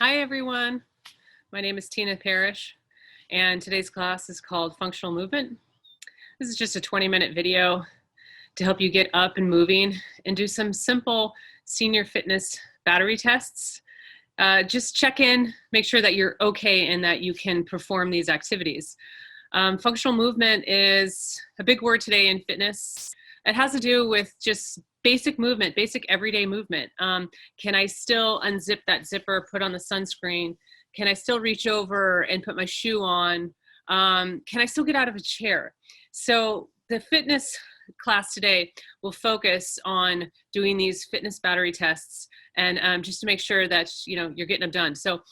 Hi everyone, my name is Tina Parrish and today's class is called Functional Movement. This is just a 20-minute video to help you get up and moving and do some simple senior fitness battery tests. Just check in, make sure that you're okay and that you can perform these activities. Functional movement is a big word today in fitness. It has to do with just basic movement, basic everyday movement. Can I still unzip that zipper, put on the sunscreen? Can I still reach over and put my shoe on? Can I still get out of a chair? So the fitness class today will focus on doing these fitness battery tests and just to make sure that you're getting them done. So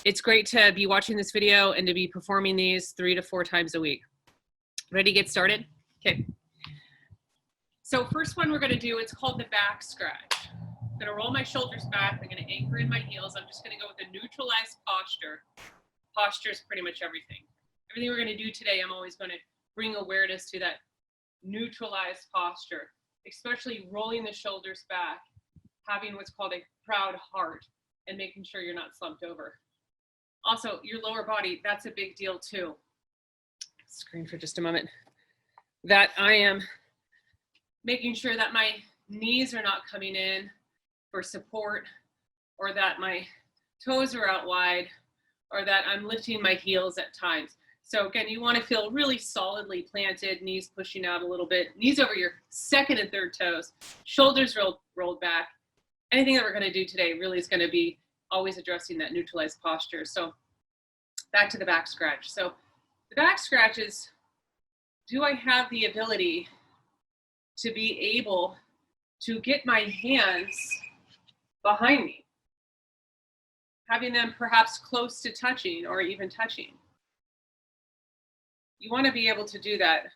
it's great to be watching this video and to be performing these 3 to 4 times a week. Ready to get started? Okay. So first one we're going to do, it's called the back scratch. I'm going to roll my shoulders back. I'm going to anchor in my heels. I'm just going to go with a neutralized posture. Posture is pretty much everything. Everything we're going to do today, I'm always going to bring awareness to that neutralized posture, especially rolling the shoulders back, having what's called a proud heart, and making sure you're not slumped over. Also, your lower body, that's a big deal too. Screen for just a moment. That I am making sure that my knees are not coming in for support, or that my toes are out wide, or that I'm lifting my heels at times. So again, you want to feel really solidly planted, knees pushing out a little bit, knees over your second and third toes, shoulders rolled back. Anything that we're going to do today really is going to be always addressing that neutralized posture. So back to the back scratch. So the back scratch is, do I have the ability to be able to get my hands behind me, having them perhaps close to touching or even touching? You want to be able to do that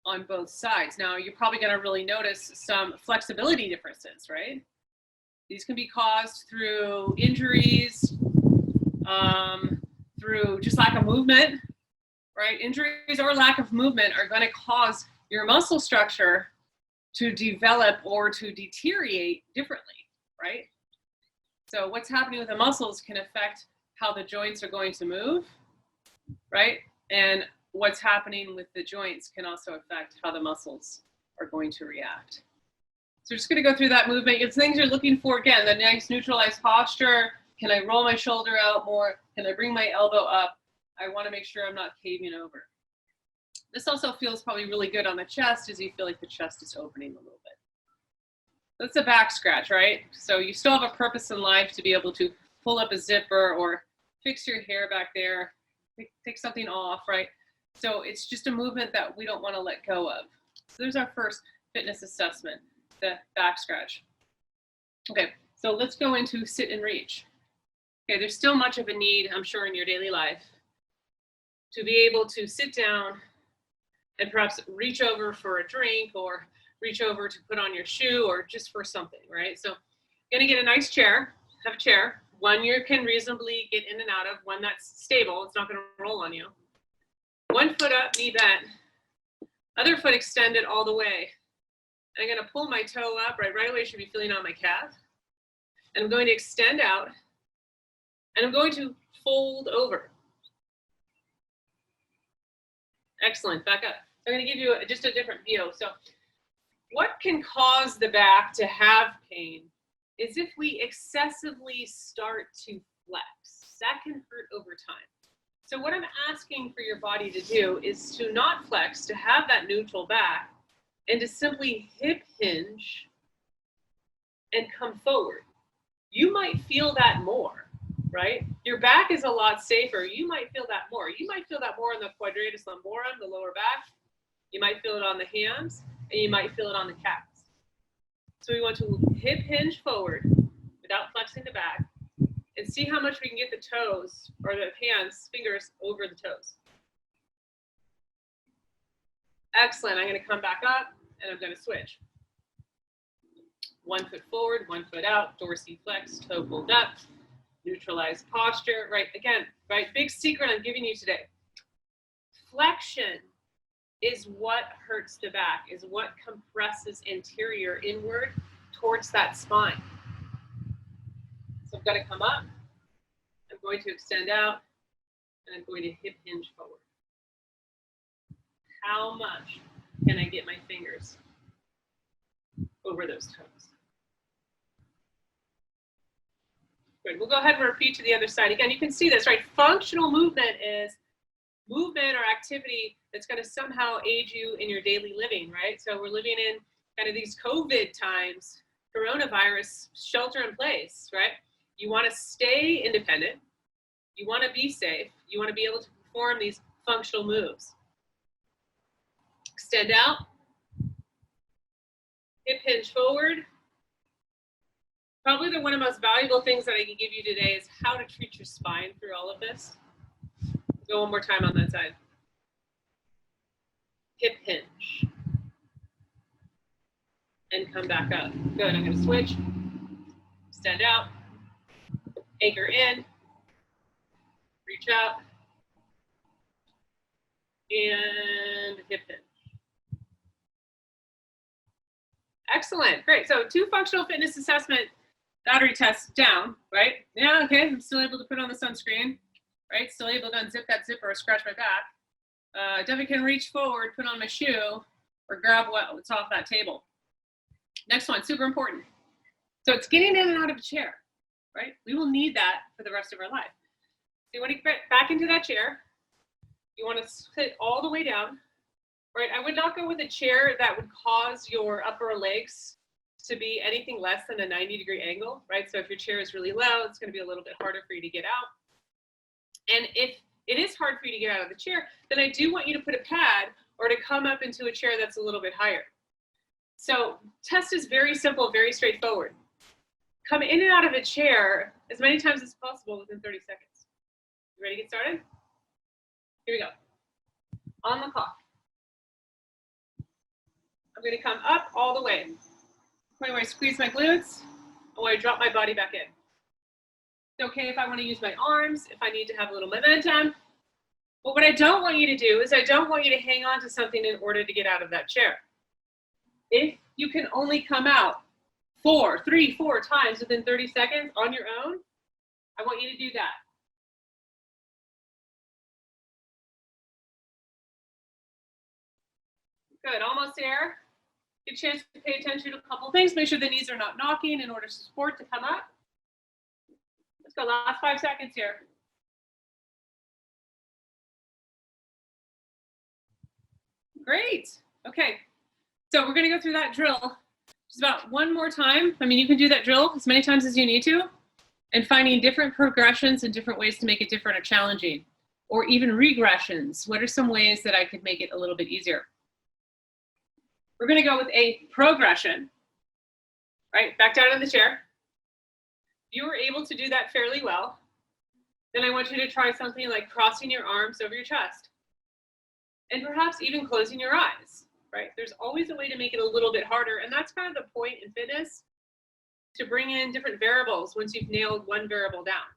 on both sides. Now, you're probably going to really notice some flexibility differences, right? These can be caused through injuries, through just lack of movement, right? Injuries or lack of movement are going to cause your muscle structure to develop or to deteriorate differently, right? So what's happening with the muscles can affect how the joints are going to move, right? And what's happening with the joints can also affect how the muscles are going to react. So we're just going to go through that movement. It's things you're looking for, again, the nice neutralized posture. Can I roll my shoulder out more? Can I bring my elbow up? I want to make sure I'm not caving over. This also feels probably really good on the chest, as you feel like the chest is opening a little bit. That's a back scratch, right? So you still have a purpose in life to be able to pull up a zipper or fix your hair back there, take something off, right? So it's just a movement that we don't want to let go of. So there's our first fitness assessment, the back scratch. Okay, so let's go into sit and reach. Okay, there's still much of a need, I'm sure, in your daily life to be able to sit down and perhaps reach over for a drink or reach over to put on your shoe or just for something, right? So you're gonna get a nice chair, have a chair, one you can reasonably get in and out of, one that's stable, it's not gonna roll on you. One foot up, knee bent, other foot extended all the way. I'm gonna pull my toe up, right away should be feeling on my calf. And I'm going to extend out, and I'm going to fold over. Excellent, back up. I'm going to give you just a different view. So what can cause the back to have pain is if we excessively start to flex. That can hurt over time. So what I'm asking for your body to do is to not flex, to have that neutral back, and to simply hip hinge and come forward. You might feel that more, right? Your back is a lot safer. You might feel that more. You might feel that more in the quadratus lumborum, the lower back. You might feel it on the hands, and you might feel it on the calves. So we want to hip hinge forward without flexing the back and see how much we can get the toes or the hands, fingers over the toes. Excellent. I'm going to come back up and I'm going to switch. 1 foot forward, 1 foot out, dorsiflex, toe pulled up, neutralized posture, right? Again, right? Big secret I'm giving you today. Flexion is what hurts the back, is what compresses anterior inward towards that spine. So I'm going to come up, I'm going to extend out, and I'm going to hip hinge forward. How much can I get my fingers over those toes? Good. We'll go ahead and repeat to the other side. Again, you can see this, right? Functional movement is movement or activity that's going to somehow aid you in your daily living, right? So we're living in kind of these COVID times, coronavirus, shelter in place, right? You want to stay independent. You want to be safe. You want to be able to perform these functional moves. Extend out. Hip hinge forward. Probably one of the most valuable things that I can give you today is how to treat your spine through all of this. Go one more time on that side. Hip hinge. And come back up. Good, I'm gonna switch. Extend out. Anchor in. Reach out. And hip hinge. Excellent, great. So 2 functional fitness assessment battery tests down, right? Yeah, okay, I'm still able to put on the sunscreen, right? Still able to unzip that zipper or scratch my back. Definitely can reach forward, put on my shoe, or grab what's off that table. Next one, super important. So it's getting in and out of a chair, right? We will need that for the rest of our life. So you want to get back into that chair. You want to sit all the way down, right? I would not go with a chair that would cause your upper legs to be anything less than a 90-degree angle, right? So if your chair is really low, it's going to be a little bit harder for you to get out. And if it is hard for you to get out of the chair, then I do want you to put a pad or to come up into a chair that's a little bit higher. So test is very simple, very straightforward. Come in and out of a chair as many times as possible within 30 seconds. You ready to get started? Here we go. On the clock. I'm going to come up all the way. Point where I squeeze my glutes, or I drop my body back in. It's okay if I want to use my arms, if I need to have a little momentum. But what I don't want you to do is I don't want you to hang on to something in order to get out of that chair. If you can only come out 4 times within 30 seconds on your own, I want you to do that. Good, almost there. Good chance to pay attention to a couple things. Make sure the knees are not knocking in order for support to come up. Let's go, last 5 seconds here. Great, okay. So we're gonna go through that drill just about one more time. I mean, you can do that drill as many times as you need to, and finding different progressions and different ways to make it different or challenging, or even regressions. What are some ways that I could make it a little bit easier? We're going to go with a progression, right? Back down in the chair. If you were able to do that fairly well, then I want you to try something like crossing your arms over your chest, and perhaps even closing your eyes, right? There's always a way to make it a little bit harder, and that's kind of the point in fitness, to bring in different variables once you've nailed one variable down.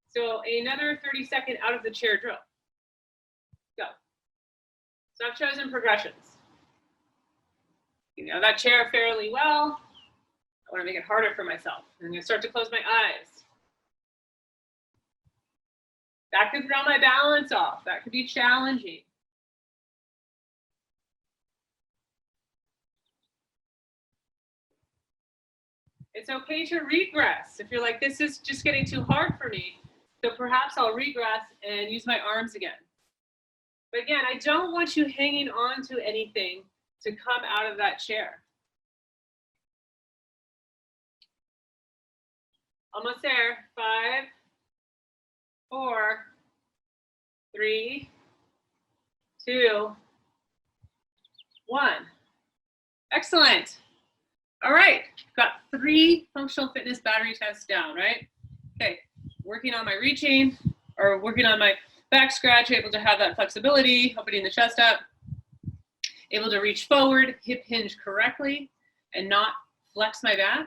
So another 30-second out of the chair drill. Go. So I've chosen progressions. You know that chair fairly well. I want to make it harder for myself. I'm going to start to close my eyes. That could throw my balance off. That could be challenging. It's okay to regress. If you're like, this is just getting too hard for me, so perhaps I'll regress and use my arms again. But again, I don't want you hanging on to anything to come out of that chair. Almost there. 5, 4, 3, 2, 1. Excellent. All right, got 3 functional fitness battery tests down, right? Okay, working on my reaching or working on my back scratch, able to have that flexibility, opening the chest up, able to reach forward, hip hinge correctly, and not flex my back.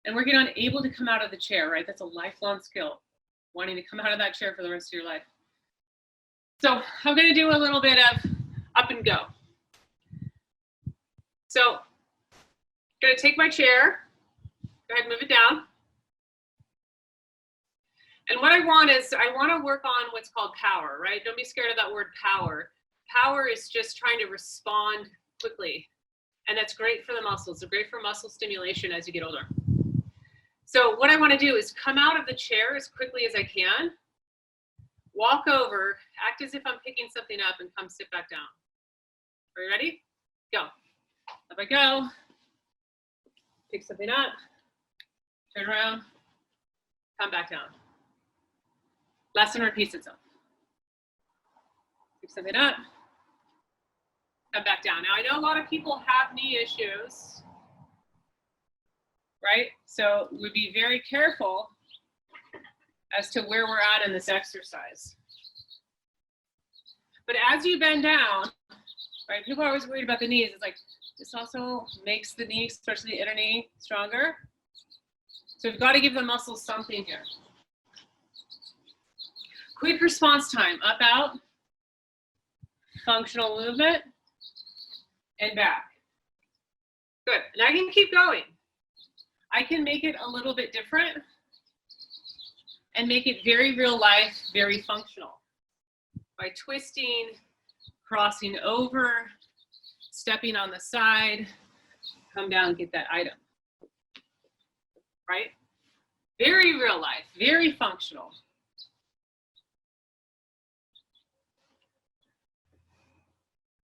And working on able to come out of the chair, right? That's a lifelong skill, wanting to come out of that chair for the rest of your life. So I'm gonna do a little bit of up and go. So I'm gonna take my chair, go ahead and move it down. And what I want to work on what's called power, right? Don't be scared of that word power. Power is just trying to respond quickly. And that's great for the muscles. It's great for muscle stimulation as you get older. So what I want to do is come out of the chair as quickly as I can, walk over, act as if I'm picking something up, and come sit back down. Are you ready? Go. Up I go. Pick something up, turn around, come back down. Lesson repeats itself. Pick something up, come back down. Now I know a lot of people have knee issues, right? So we'd be very careful as to where we're at in this exercise. But as you bend down, right, people are always worried about the knees. It's like, this also makes the knee, especially the inner knee, stronger. So we've got to give the muscles something here. Quick response time, up, out, functional movement, and back. Good, and I can keep going. I can make it a little bit different and make it very real life, very functional. By twisting, crossing over, stepping on the side, come down, get that item, right? Very real life, very functional.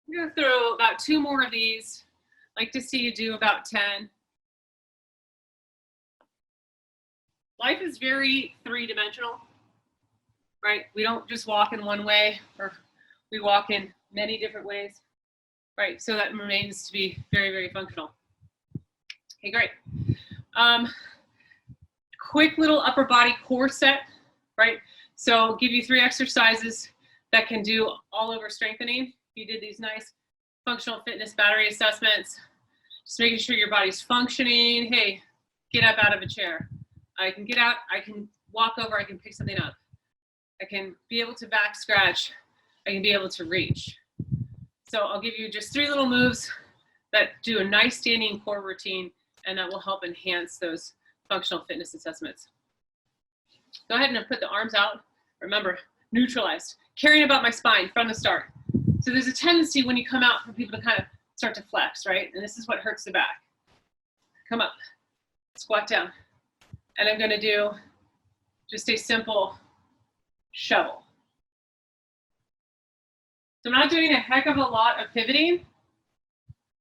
I'm gonna throw about 2 more of these. I'd like to see you do about 10. Life is very 3-dimensional, right? We don't just walk in one way, or we walk in many different ways, right? So that remains to be very, very functional. Okay, great. Quick little upper body core set, right? So I'll give you 3 exercises that can do all over strengthening. You did these nice functional fitness battery assessments, just making sure your body's functioning. Hey, get up out of a chair. I can get out, I can walk over, I can pick something up. I can be able to back scratch. I can be able to reach. So I'll give you just 3 little moves that do a nice standing core routine, and that will help enhance those functional fitness assessments. Go ahead and put the arms out. Remember, neutralized. Caring about my spine from the start. So there's a tendency when you come out for people to kind of start to flex, right? And this is what hurts the back. Come up, squat down. And I'm gonna do just a simple shovel. So I'm not doing a heck of a lot of pivoting.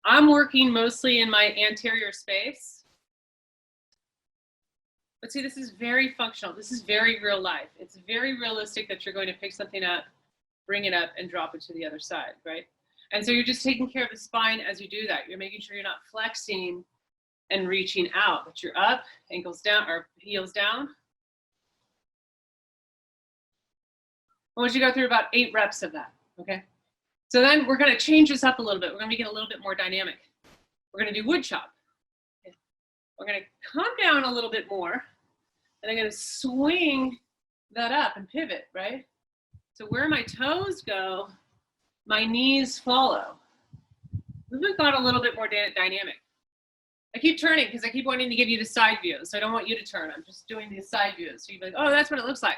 I'm working mostly in my anterior space. But see, this is very functional. This is very real life. It's very realistic that you're going to pick something up, bring it up, and drop it to the other side, right? And so you're just taking care of the spine as you do that. You're making sure you're not flexing and reaching out, but you're up, ankles down, or heels down. I want you to go through about 8 reps of that, okay? So then we're gonna change this up a little bit. We're gonna make it a little bit more dynamic. We're gonna do wood chop. Okay. We're gonna come down a little bit more, and I'm gonna swing that up and pivot, right? So where my toes go, my knees follow. Movement got a little bit more dynamic. I keep turning because I keep wanting to give you the side views. So I don't want you to turn. I'm just doing these side views. So you'd be like, oh, that's what it looks like.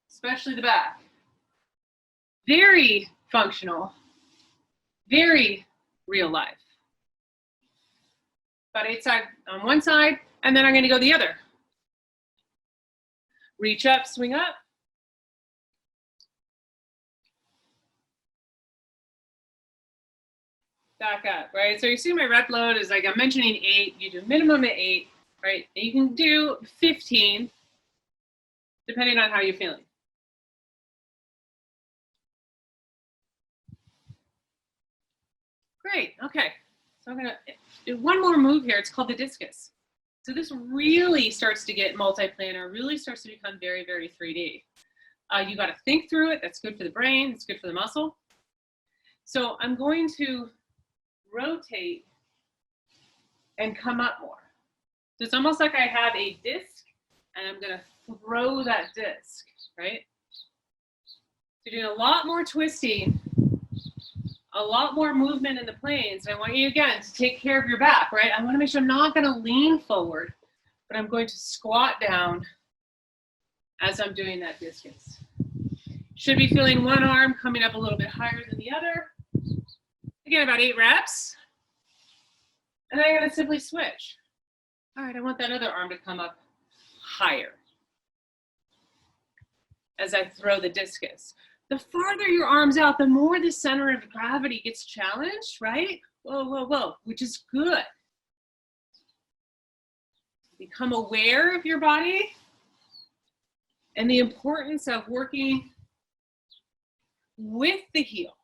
Especially the back. Very functional. Very real life. About 8 sides on one side, and then I'm going to go the other. Reach up, swing up. Back up, right? So you see my rep load is like I'm mentioning 8. You do minimum at 8, right? And you can do 15, depending on how you're feeling. Great, okay. So I'm gonna do one more move here. It's called the discus. So this really starts to get multiplanar, really starts to become very, very 3D. You gotta think through it. That's good for the brain, it's good for the muscle. So I'm going to rotate and come up more. So it's almost like I have a disc and I'm gonna throw that disc, right? So you're doing a lot more twisting, a lot more movement in the planes. And I want you again to take care of your back, right? I wanna make sure I'm not gonna lean forward, but I'm going to squat down as I'm doing that discus. Should be feeling one arm coming up a little bit higher than the other. Again, about 8 reps. And then I'm going to simply switch. All right, I want that other arm to come up higher as I throw the discus. The farther your arms out, the more the center of gravity gets challenged, right? Whoa, whoa, whoa, which is good. Become aware of your body and the importance of working with the heel,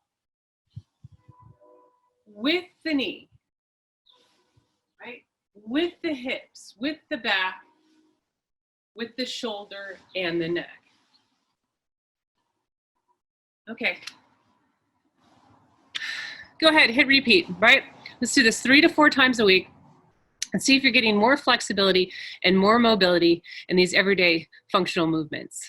with the knee, right? With the hips, with the back, with the shoulder and the neck. Okay. Go ahead, hit repeat, right? Let's do this 3 to 4 times a week and see if you're getting more flexibility and more mobility in these everyday functional movements.